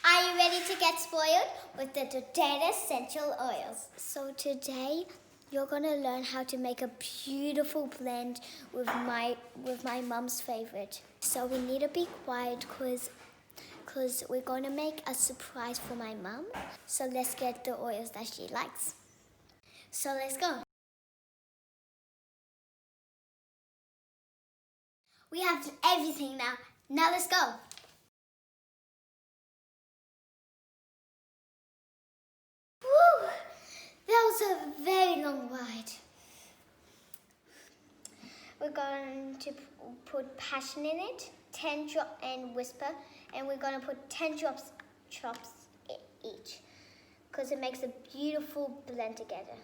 Are you ready to get spoiled with the doTERRA essential oils? So today you're gonna learn how to make a beautiful blend with my mum's favorite. So we need to be quiet because we're gonna make a surprise for my mum. So let's get the oils that she likes. So let's go. We have everything now. Now let's go. Woo! That was a very long ride. We're going to put passion in it, 10 drops and whisper, and we're going to put 10 drops each because it makes a beautiful blend together.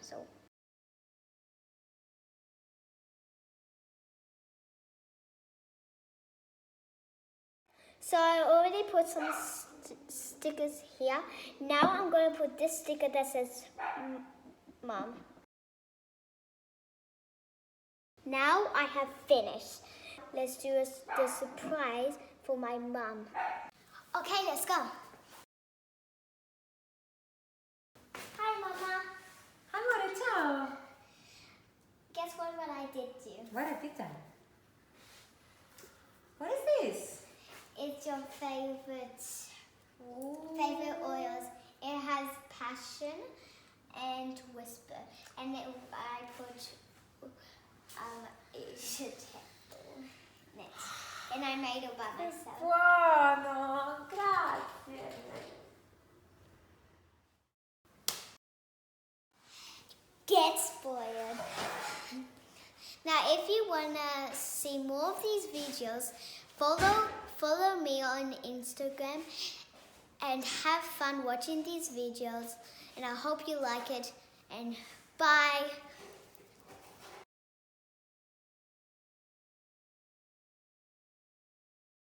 So I already put some stickers here. Now I'm going to put this sticker that says Mom. Now I have finished. Let's do the surprise for my mum. Okay, let's go. Hi, Mama. Amore, ciao. Guess what I did do? What have you done? What is this? It's your favorite oils. It has passion and whisper, and I put and I made it by myself. Buono, grazie. Get spoiled. Now, if you wanna see more of these videos, follow me on Instagram and have fun watching these videos. And I hope you like it. And bye.